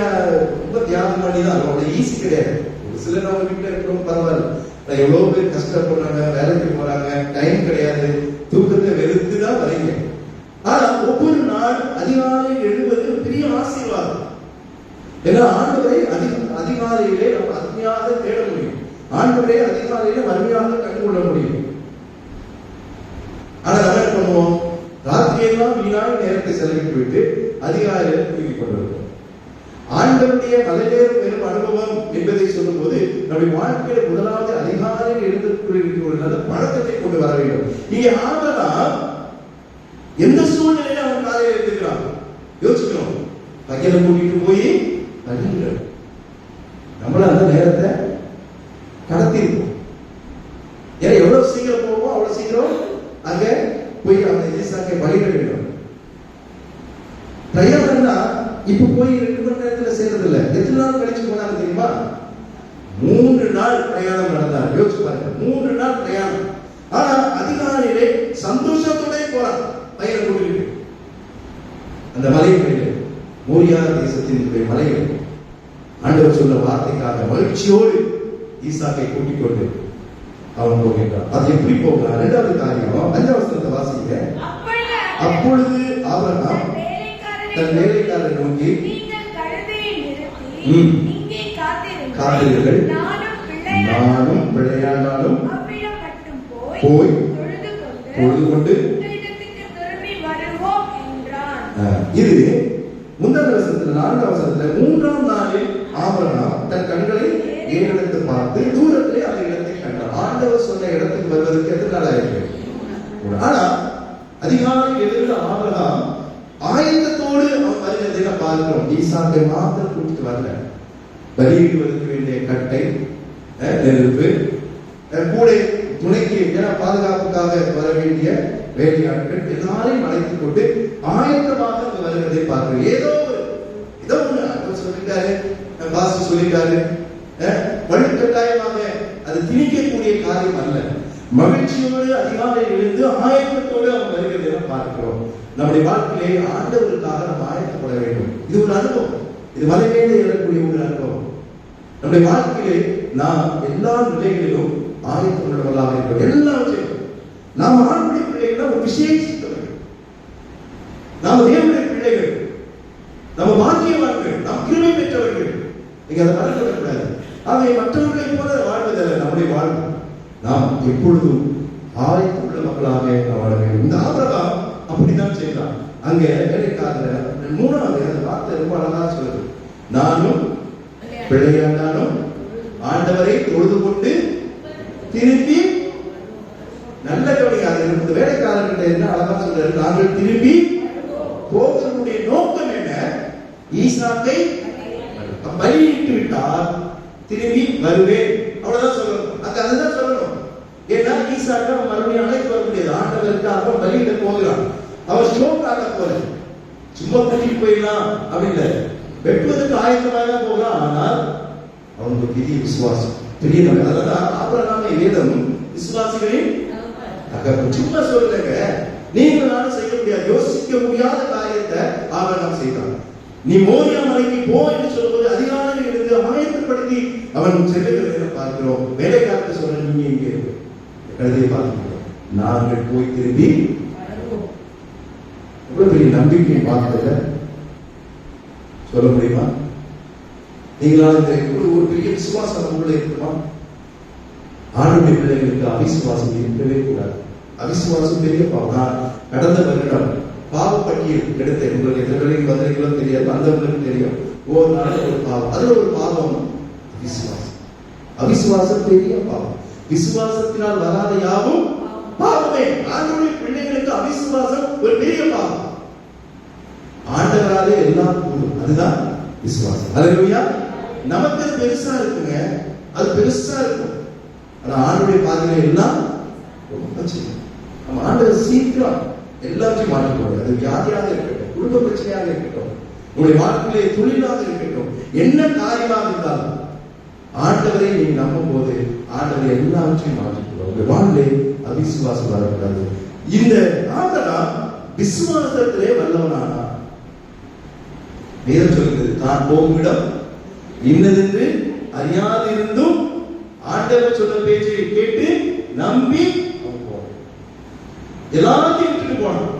ரொம்ப தியாகம் பண்ணி தான் அவ்வளவு ஈஸி கிடையாது. ஒரு சில நம்ம வீட்டுல இருக்கிறோம் பரவாயில்ல. எவ்வளவு பேர் கஷ்டப்படுறாங்க, வேலைக்கு போறாங்க, டைம் கிடையாது, தூக்கத்தை வெறுத்துதான் வரீங்க. ஆனா ஒவ்வொரு நாள் அதிகாலையில் எழுவது பெரிய ஆசீர்வாதம். ஏன்னா ஆண்டவரை அதிகாலையிலே நம்ம அருமையாக தேட முடியும். ஆண்டவரை அதிகாலையிலே அருமையாக கண்டுகொள்ள முடியும். ஆனா நம்ம என்ன பண்ணுவோம்? ராத்திரியெல்லாம் வீணாக நேரத்தை செலவிட்டு விட்டு அதிகாலையில தூக்கி கொண்டிருக்கோம். ஆண்டவருடைய மலையேறும் பெரும் அனுபவம் என்பதை சொல்லும் போது நம்முடைய வாழ்க்கையில முதலாவது அதிகாலையில் எழுந்திருக்கிற ஒரு நல்ல பழக்கத்தை கொண்டு வர வேண்டும். இங்கே ஆபிரகாம் எந்த சூழ்நிலையில அவன் காலையில் எழுந்திருக்கிறான் யோசிக்கணும். பையனை கூட்டிட்டு போய் பலியிடணும். நம்மள அந்த நேரத்தை கடத்தி இருப்போம். ஏன்னா எவ்வளவு சீக்கிரம் போவோம் அவ்வளவு சீக்கிரம் அங்க மணி நேரத்துல சேர்றது இல்ல. எத்தனை நாள் கழிச்சு போனாங்க தெரியுமா? 3 நாள் பிரயாணம் நடந்தார். யோசிச்சு பாருங்க, 3 நாள் பிரயாணம். ஆனா அதிகாலையிலே சந்தோஷத்தோட போறான் பையனை கூட்டிட்டு. அந்த மலைகளிலே, மோரியா தேசத்தின் மலைகளில் ஆண்டவர் சொன்ன வார்த்தைக்காக மகிழ்ச்சியோடு ஈசாக்கை கூட்டிக் கொண்டு அவன் போகின்றான். அது எப்படி போகிறான்? 2வது காரியம் 5வது வசனத்தை வாசிங்க. அப்பொழுது ஆபிரகாம் தன் வேலைக்காரரை நோக்கி, காத்திருங்கள், நானும் பிள்ளையாண்டாலும் போய் தொழுது கொண்டு. இது முந்தின வசனத்துல 4வது வசனத்துல 3ஆம் நாளில் ஆபிரகாம் தன் கண்களை ஏறெடுத்து பார்த்து தூரத்திலே அந்த இடத்தை கண்டார். ஆண்டவர் சொன்ன இடத்துக்கு வருவதற்கு எத்தனை நாள் ஆயிருக்கு? ஆனா அதிகாலையில் எழுந்த ஆபிரகாம் ஆயத்தத்தோடு அவன் வருகிறதை பார்க்கிறோம். ஈசாக்கை மாத்திரம் கூட்டிட்டு வரல, பலியிடுவதற்கு வேண்டிய கட்டை, நெருப்பு, கூட துணைக்கு பாதுகாப்புக்காக வர வேண்டிய வேலையாட்கள் எல்லாரையும் அழைத்துக் கொண்டு ஆயத்தமாக அங்கு வருகிறதை பார்க்கிறோம். ஏதோ ஒண்ணு சொல்லிட்டாரு, பாஸ்டர் சொல்லிட்டாரு, வலுக்கட்டாயமாக அது திணிக்கக்கூடிய காரியம் அல்ல. மகிழ்ச்சியோடு அதிகாலையில் எழுந்து ஆயத்தத்தோடு அவன் வருகிறதை பார்க்கிறோம். நம்முடைய வாழ்க்கையிலே ஆண்டவருக்காக நாம் ஆயத்தப்பட வேண்டும். இது ஒரு அனுபவம், இது மலை மேலே எழக்கூடிய ஒரு அனுபவம். நம்முடைய வாழ்க்கையிலே நாம் எல்லா நிலைகளிலும் ஆயத்தப்படவர்களாக இருக்கிறோம். எல்லாவற்றையும் நாம் ஆண்டுடைய பிள்ளைகள் ஒரு விசேஷித்தவர்கள், நாம் தேவனுடைய பிள்ளைகள், நம்ம பாக்கியவான்கள், நாம் கிருபை பெற்றவர்கள். நீங்க அதை மறக்கக்கூடாது. ஆகவே மற்றவர்களை போல வாழ்வதல்ல நம்முடைய வாழ்வு. நாம் எப்பொழுதும் ஆயத்தமுள்ள மக்களாக வாழ வேண்டும். இந்த ஆபிரகாம் அப்படித்தான் செய்தான். அங்க வேலைக்காரர் 3வது அந்த வார்த்தை ரொம்ப அழகா சொல்லுது. நானும் பிள்ளையாண்டாலும் ஆண்டவரை தொழுது கொண்டு திரும்பி. நல்ல கவனிக்காத வேலைக்காரர்கிட்ட என்ன அழகா சொல்றாரு? நாங்கள் திரும்பி போவதனுடைய நோக்கம் என்ன? ஈசாக்கை பலியிட்டு விட்டார், திரும்பி வருவேன், அவ்வளவுதான் சொல்லணும். அதுதான் சொல்லணும். ஏன்னா ஈசாக்கை மறுபடியும் அழைத்து வர முடியாது. ஆண்டவருக்காக பலியிட போகிறான். அவர் ஷோக்காக போல சும்மா கூட்டிட்டு போயிடலாம் அப்படின்னு வெட்டுவதற்கு ஆயத்தமாக போகலாம். ஆனால் அவனுக்கு பெரிய விசுவாசம், பெரிய நம்பிக்கை. அதான் ஆபிரகாமை வேதம் விசுவாசிகளின் தகப்பன். சும்மா சொல்லுங்க, நீங்க நானும் செய்ய முடியாது, யோசிக்க முடியாத காரியத்தை ஆபிரகாம் செய்தான். நீ மோரியா மலைக்கு போ என்று சொல்லும்போது அதிகாலையில் இருந்து ஆயத்தப்படுத்தி அவன் செல்லுகிறதை பார்க்கிறோம். வேலைக்காரத்தை சொல்ல நீங்க இங்கே கழுதையை பார்க்கிறோம், நாங்கள் போய் திரும்பி எவ்வளவு பெரிய நம்பிக்கை பார்த்தத சொல்ல முடியுமா? நீங்களால் ஒரு பெரிய விசுவாசம் உள்ள இருக்குமா? ஆணுடைய பிள்ளைகளுக்கு அவிசுவாசம் இருக்கவே கூடாது. அவிசுவாசம் பெரிய பாவம். கடந்த வருடம் பாவப்பட்டியல் எடுத்த உங்களுக்கு எத்தனை பேருக்கு வந்திருக்கீங்களோ தெரியாது, வந்தவங்களுக்கு தெரியும். ஒரு நாள் ஒரு பாவம், அதுல ஒரு பாவம் அவிசுவாசம். அவிசுவாசம் பெரிய பாவம். விசுவாசத்தினால் வராத யாவும் பாவமே. ஆண்டவருடைய பிள்ளைகளுக்கு அவிசுவாசம் ஒரு பெரிய பாவம். ஆண்டவராலே எல்லாம் கூடும், அதுதான் விசுவாசம். அல்லேலூயா. நமக்கு அது பெருசா இருக்குங்க, அது பெருசா இருக்கும். ஆனா ஆண்டவருடைய பாதையில எல்லாம் ரொம்ப சின்ன. நம்ம ஆண்டவர் சீக்கிரம் எல்லாத்தையும் மாற்றிக்கொள்ளும். அது வியாதியாக இருக்கட்டும், குடும்ப பிரச்சனையாக இருக்கட்டும், உங்களுடைய வாழ்க்கையிலே தொழிலாக இருக்கட்டும், என்ன காரியமாக இருந்தாலும் ஆண்டவரை நீங்க நம்பும் போது ஆண்டவரை எல்லாவற்றையும் மாற்றிக்கொள்ளும். உங்க வாழ்விலே அவிசுவாசம் வரக்கூடாது. இந்த ஆண்டவர் விசுவாசத்திலே வல்லவனானா வேதம் சொல்கிறது, தான் போகுமிடம் இன்னதென்று அறியாதிருந்தும் ஆண்டவர் சொன்ன பேச்சை கேட்டு நம்பி எல்லாத்தையும் விட்டுட்டு போனான்.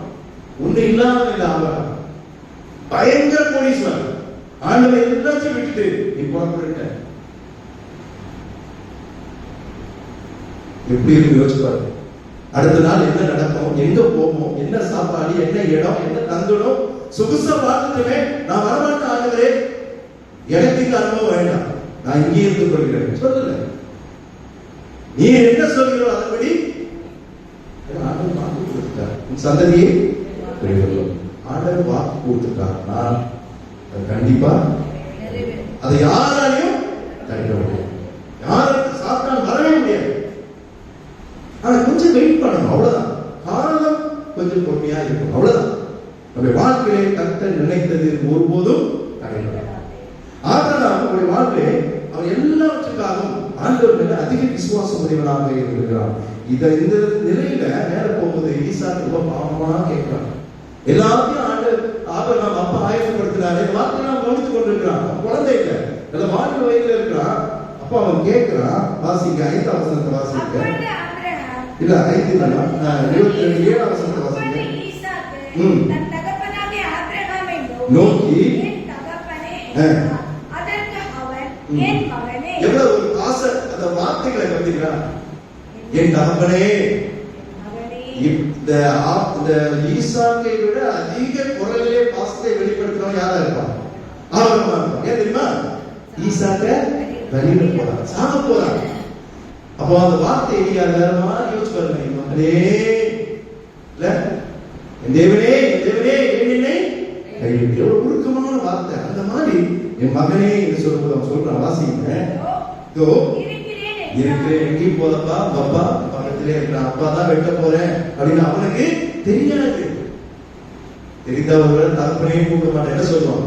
ஒண்ணு இல்லாம இல்ல. ஆபிரகாம் பயங்கர கோடீஸ்வரன். ஆண்டவர் எல்லாத்தையும் விட்டுட்டு நீ புறப்பட்ட எப்படி இருக்கு யோசிச்சு பாருங்க. அடுத்த நாள் என்ன நடக்கும், எங்க போவோம், என்ன சாப்பாடு, என்ன இடம், என்ன தங்கணும், சொகுசா வாழ்ந்துட்டுமே நான் வரமாட்டேன் ஆண்டவரே, எனக்கு இந்த அனுபவம் வேண்டாம், நான் இங்கே இருந்து கொள்கிறேன் சொல்லல. நீ என்ன சொல்கிறோ அதன்படி ஆண்டவர் வாக்கு கொடுத்துட்டார். உன் சந்ததியை ஆண்டவர் வாக்கு கொடுத்துட்டார். நான் கண்டிப்பா அதை யாராலையும் தடுக்க முடியாது, யாரும் சாப்பிட்டால் வரவே முடியாது. ஆனா கொஞ்சம் வெயிட் பண்ணணும், அவ்வளவுதான். காரணம் கொஞ்சம் பொறுமையா இருக்கும், அவ்வளவுதான். நம்ம வாழ்க்கையை கர்த்தர் நினைத்தது ஒருபோதும் தடைபடாது. வாழ்வே அவன் எல்லாவற்றுக்காகவும் ஆண்டவர் மேல அதிக விசுவாசம் உடையவனாக இருக்கிறான். இந்த நிலையில மேல போகும்போது ஈசாக்கு ரொம்ப பாவமா கேட்கிறான். எல்லாத்தையும் ஆபிரகாம் அப்பா ஆயத்தப்படுத்தினாரு. வார்த்தை நாம் கவனித்துக் கொண்டிருக்கிறான். குழந்தை இல்ல, நல்ல வாழ்க்கை வயதுல இருக்கிறான். அப்ப அவன் கேட்கிறான். வாசிங்க 5ஆம் வசனத்தை வாசிங்க. இல்ல 5 இல்ல 27ஆம் வசனத்தை வாசிங்க. நோக்கி எவ்வளவு ஒரு ஆசை அந்த வார்த்தைகளை பார்த்தீங்களா? என் தகப்பனே. இந்த ஈசாக்கை விட அதிக குரலிலே பாசத்தை வெளிப்படுத்துறவன் யாரா இருப்பான்? ஆபிரகாமா இருப்பான். ஏன் தெரியுமா? ஈசாக்க வெளியில போறான், சாக போறான். அப்போ அந்த வார்த்தை யாருமா யோசிச்சு பாருங்க. மகனே இல்ல, என் தேவனே, என் தேவனே ஏன் என்னை கைவிட்டு. எவ்வளவு உருக்கமான வார்த்தை. அந்த மாதிரி என் மகனே என்று சொல்லும்போது அவன் சொல்றான். வாசிங்க. இருக்கிறேன், எங்கேயும் போதப்பா, அப்பா பக்கத்திலே இருக்கிற அப்பா தான் வெட்ட போறேன் அப்படின்னு அவனுக்கு தெரியாது. தெரிந்தவர்கள் தகப்பனையும் கூப்பிட மாட்டேன். என்ன சொல்லுவான்?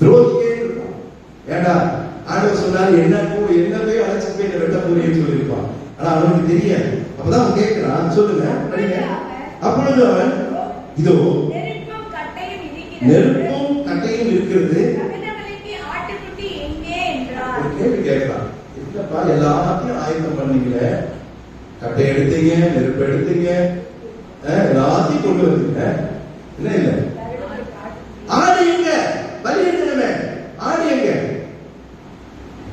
துரோகியே இருப்பான். ஏண்டா ஆண்டவர் சொன்னாரு என்ன போய் அழைச்சு போய் என்ன வெட்ட போறேன்னு சொல்லியிருப்பான். ஆனா அவனுக்கு தெரியாது. அப்பதான் அவன் கேட்கிறான். சொல்லுங்க படிங்க. அப்பொழுது அவன் இதோ நெருப்பும் கட்டையும் இருக்கிறது. கேள்வி கேட்கிறான். இல்லப்பா எல்லாத்தையும் ஆயத்தம் பண்ணீங்களே, கட்டை எடுத்தீங்க, நெருப்பு எடுத்தீங்க, எல்லாத்தையும் கொண்டு வந்தீங்க, என்ன இல்ல ஆடு எங்க? பலி எடுத்துமே ஆடு எங்க?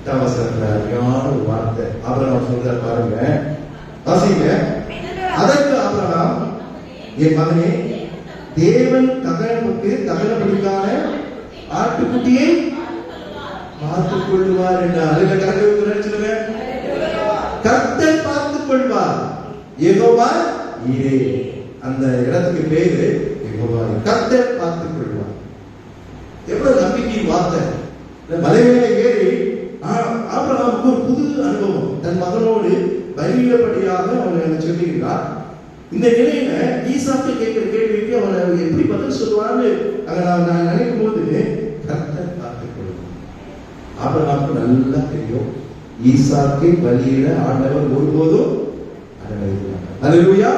அரியான ஒரு வார்த்தை ஆபிரகாம் சொல்ற பாருங்க. வாசிங்க. அதற்கு ஆபிரகாம், என் மகனே, தேவன் தகனபலிக்கான ஆட்டுக்குட்டியை பார்த்துக் கொள்வார் என்றார். அதுல கரெக்டா கர்த்தர் பார்த்துக் கொள்வார். யெகோவா ஈரே. அந்த இடத்துக்கு பேரு யெகோவா. கர்த்தர் பார்த்துக் கொள்வார். எவ்வளவு நம்பிக்கை வார்த்தை. மலை மேல ஏறி ஆபிரகாமுக்கு ஒரு புது அனுபவம். தன் மகனோடு பலியிடபடியாக அவன் சொல்லுகிறார். இந்த நிலையில ஈசாக்கு கேட்கிற கேள்விக்கு அவனை எப்படி பதில் சொல்லுவான்னு நான் நினைக்கும் போது கர்த்தர் பார்த்துக் கொள்வார். ஆபிரகாமுக்கு நல்லா தெரியும் ஈசாக்கை பலியிட ஆண்டவர் ஒருபோதும் அனுமதிக்கிறார். அல்லேலூயா,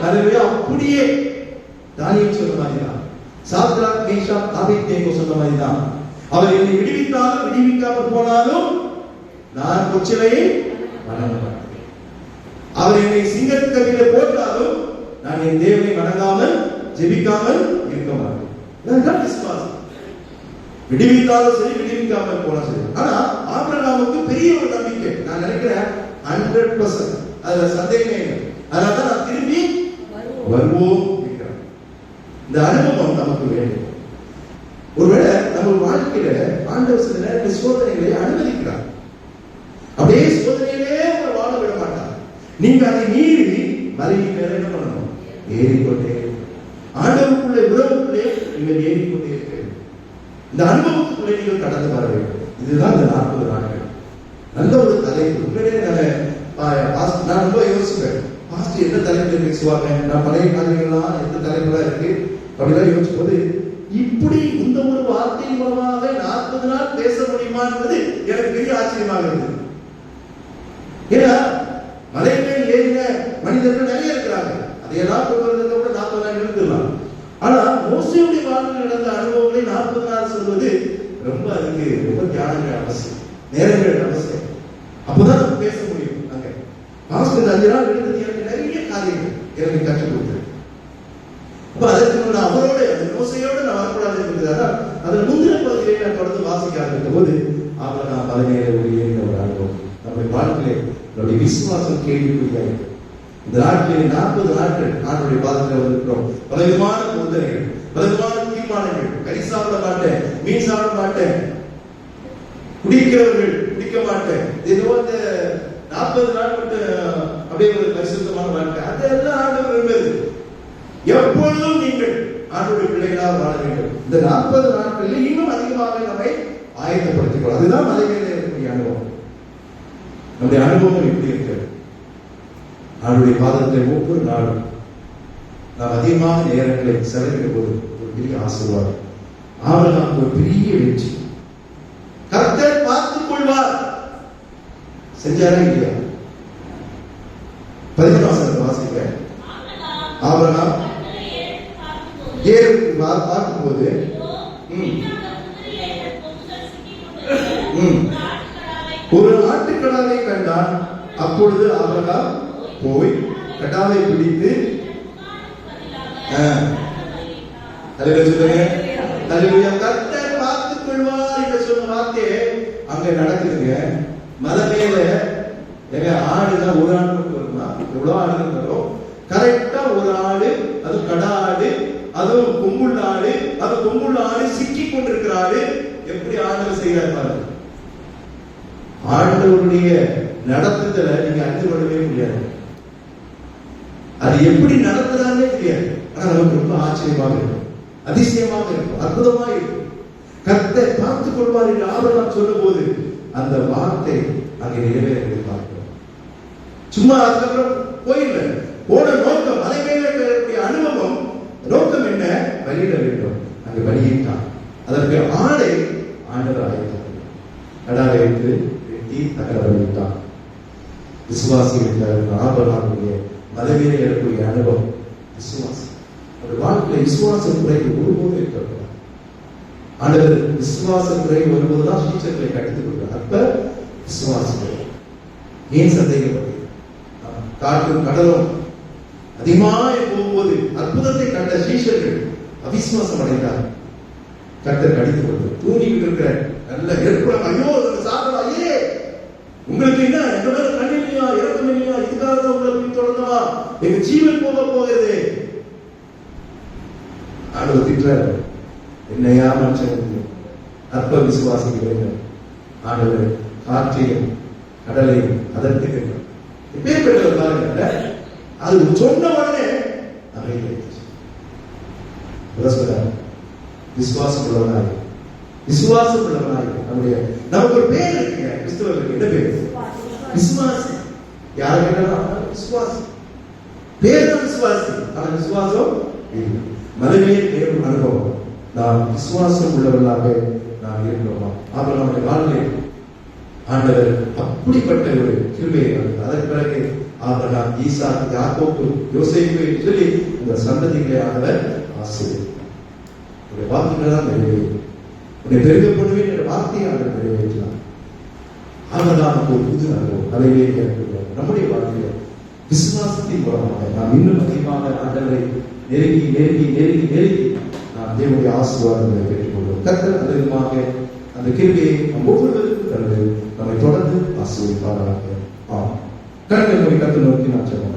அல்லேலூயா. அப்படியே தானியேல் சொன்ன மாதிரிதான், சாத்ராக் மேஷாக் ஆபேத்நேகோ சொன்ன மாதிரிதான், அவர் என்னை விடுவித்தாலும் விடுவிக்காமல் போனாலும் நான் கொச்சிலையை வணங்க மாட்டேன். அவர் என்னை சிங்கக்கவியில போட்டாலும் நான் என் தேவனை வணங்காமல் ஜெபிக்காமல் இருக்க மாட்டேன். விசுவாசம். விடுவித்தாலும் சரி, விடுவிக்காமல் போனா சரி. ஆனா ஆபிரகாமுக்கு பெரிய ஒரு நம்பிக்கை. நான் நினைக்கிறேன் 100% அதுல சந்தேகமே இல்லை. அதனால நான் திரும்பி வருவோம். இந்த அனுபவம் நமக்கு வேண்டும். ஒருவேளை நம்ம வாழ்க்கையில ஆண்டவர் சில நேரத்தில் சோதனைகளை அனுமதிக்கிறார். அப்படியே சோதனையிலே உங்களை வாழ விட மாட்டார். நீங்க அதை மீறி மலையின் மேல என்ன பண்ணணும்? ஏறிக்கொண்டே ஆண்டவருக்குள்ள உறவுக்குள்ளே நீங்கள் ஏறிக்கொண்டே இருக்க வேண்டும். இந்த அனுபவத்துக்குள்ளே நீங்கள் கடந்து வர வேண்டும். இதுதான் இந்த 40 நாட்கள். நல்ல ஒரு தலைப்பு. உண்மையிலே நான் ரொம்ப யோசிப்பேன், பாஸ்ட் எந்த தலைப்பில் பேசுவாங்க, நான் பழைய காரியங்கள்லாம் எந்த தலைப்புல இருக்கு அப்படிலாம் யோசிக்கும் போது இப்படி இந்த ஒரு வார்த்தை மூலமாக 40 நாள் பேச முடியுமா என்பது எனக்கு பெரிய ஆச்சரியமாக இருந்தது. ஏன்னா மலை மேல் ஏறின மனிதர்கள் நிறைய இருக்கிறாங்க. அதையெல்லாம் கொண்டு வந்ததை கூட 40 நாள் இருந்துடலாம். ஆனா மோசேயுடைய வாழ்க்கையில் நடந்த அனுபவங்களை 40 நாள் சொல்வது ரொம்ப அதுக்கு ரொம்ப தியானங்கள் அவசியம், நேரங்கள் அவசியம். அப்பதான் நம்ம பேச முடியும். அங்க பாஸ்டர் 5 நாள் எடுத்தது எனக்கு நிறைய காரியங்கள் எனக்கு கற்றுக் கொடுத்தது. அப்ப அதற்கு நான் அவரோட அந்த மோசையோட நான் வரக்கூடாது இருக்கிறதா அதில் முந்தின பகுதியை நான் தொடர்ந்து வாசிக்க ஆரம்பித்த போது அவர் நான் தலைமையில ஒரு ஏறின ஒரு அனுபவம். நம்முடைய வாழ்க்கையிலே நம்முடைய விசுவாசம் கேள்விக்குறியாக இந்த நாட்களில் 40 நாட்கள் ஆண்டுடைய பாதத்தில் வந்திருக்கிறோம். பலவிதமான போதனைகள், பலவிதமான தீர்மானங்கள். கறி சாப்பிட மாட்டேன், மீன் சாப்பிட மாட்டேன், குடிக்கிறவர்கள் குடிக்க மாட்டேன், ஏதோ அந்த 40 நாள் மட்டும் அப்படியே ஒரு பரிசுத்தமான வாழ்க்கை. அதெல்லாம் ஆண்டவர் விரும்புவது. எப்பொழுதும் நீங்கள் ஆண்டவருடைய பிள்ளைகளாக வாழ வேண்டும். இந்த 40 நாட்களில் இன்னும் அதிகமாக நம்மை ஆயத்தப்படுத்திக்கொள்ளும். அதுதான் மலை மேலே இருக்கக்கூடிய அனுபவம். நம்முடைய அனுபவம் எப்படி இருக்கிறது? ஆண்டவருடைய பாதத்தில் ஒவ்வொரு நாளும் நாம் அதிகமாக நேரங்களை செலவிடும் போது ஒரு பெரிய ஆசீர்வாதம். ஆபிரகாமுக்கு ஒரு பெரிய வெற்றி. கர்த்தர் பார்த்து கொள்வார். செஞ்சாரா இல்லையா? 11 வசனத்தை வாசிங்க. ஆபிரகாம் பார்க்கும்போது ஒரு ஆட்டுக்கடாவை கண்டான். அப்பொழுது ஆபிரகாம் போய் கடாவை பிடித்து கர்த்தர் பார்த்துக் கொள்வார் என்று சொன்ன வார்த்தையே அங்க நடக்குதுங்க. மலை மேல எங்க ஆடுதான் ஒரு ஆடு மட்டும் வருமா? எவ்வளவு ஆடுகள் வரும்? கரெக்டா ஒரு ஆடு, அது கடா ஆடு, அதுவும் கொம்புள்ள ஆடு, அது கொம்புள்ள ஆடு சிக்கி கொண்டிருக்கிற ஆடு. எப்படி ஆண்டவர் செய்யறாரு பாருங்க. ஆண்டவருடைய நடத்துதலை நீங்க அறிந்து கொள்ளவே முடியாது. அது எப்படி நடத்துறாருன்னே தெரியாது. ஆனா நமக்கு ரொம்ப ஆச்சரியமாக இருக்கும், அதிசயமாக இருக்கும், அற்புதமாக இருக்கும். கர்த்தர் பார்த்துக் கொள்வார் என்று ஆபிரகாம் சொல்லும் போது அந்த வார்த்தை அங்கே நிறைவேறி பார்க்கிறோம். சும்மா அதுக்கப்புறம் போயிடல. போன நோக்கம், மலை மேல இருக்கக்கூடிய அனுபவம் நோக்கம் என்ன? பலியிட வேண்டும். அங்கே பலியிட்டான். அதற்கு ஆடை ஆண்டவர் அழைத்தார். கடாவை வைத்து வெட்டி தகர பலியிட்டான். விசுவாசிகள் ஆபிரகாமுடைய மலை மேலே இருக்கக்கூடிய அனுபவம் விசுவாசம். ஒரு வாழ்க்கையில விசுவாசம் குறைவு ஒருபோதும் இருக்கக்கூடாது. ஆண்டவர் விசுவாச குறைவு வரும்போதுதான் சீச்சர்களை கடித்துக் கொள்கிறார். அப்ப விசுவாசம் ஏன் சந்தேகப்பட்டது? காற்றும் கடலும் அதிகமாக போகும்போது அற்புதத்தை கண்ட சீஷர்கள் அவிசுவாசம் அடைந்தார். கர்த்தர் கடித்துக் கொள்வார். தூங்கிக்கிட்டு இருக்கிற நல்ல ஏற்படும், ஐயோ சாதனம், ஐயே உங்களுக்கு என்ன, எங்க மேல கண்ணிலையா இறக்கம் இல்லையா? இதுக்காக தான் உங்களை பின்தொடர்ந்தவா? எங்க ஜீவன் போக போகிறது. ஆண்டவர் திட்டுறாரு, என்னையா மனுஷன் அற்ப விசுவாசிகள். ஆண்டவர் காற்றையும் கடலையும் அதற்கு எப்பேற்பட்டவர் பாருங்க. அது சொன்ன உடனே விசுவாசம் உள்ளவனாய், விசுவாசம் உள்ளவனாய். நம்முடைய நமக்கு ஒரு பேர் இருக்குங்க கிறிஸ்தவர்களுக்கு. என்ன பேர்? விசுவாசி. யாரு கேட்டாலும் விசுவாசி பேர் தான் விசுவாசி. ஆனா விசுவாசம் மலைமே தேடும் அனுபவம். நாம் விசுவாசம் உள்ளவர்களாக நாம் இருக்கிறோமா? அவர் நம்முடைய வாழ்க்கை ஆண்டவர் அப்படிப்பட்ட ஒரு கிருபையை. அதற்கு பிறகு ஆபிரகாம், ஈசாக், யாக்கோபு, யோசேப்பு என்று சொல்லி இந்த சந்ததிகளை ஆண்டவர் ஆசீர்வதித்தார். உடைய வார்த்தைகளை தான் நிறைவேறும். உன்னை பெருக பண்ணுவேன் என்ற வார்த்தையை ஆண்டவர் நிறைவேற்றினார். ஆபிரகாமுக்கு ஒரு புது அனுபவம் தலையிலே இருக்கிறோம். நம்முடைய வாழ்க்கையில விசுவாசத்தின் மூலமாக நாம் இன்னும் அதிகமாக ஆண்டவரை நெருங்கி நெருங்கி நெருங்கி நெருங்கி நாம் தேவனுடைய ஆசீர்வாதங்களை பெற்றுக்கொள்வோம். கர்த்தர் அதிகமாக அந்த கிருபையை நம் ஒவ்வொருவருக்கும் தந்து நம்மை தொடர்ந்து ஆசீர்வதிப்பாராக. கர்த்தரை நோக்கி நாம் ஜெபம்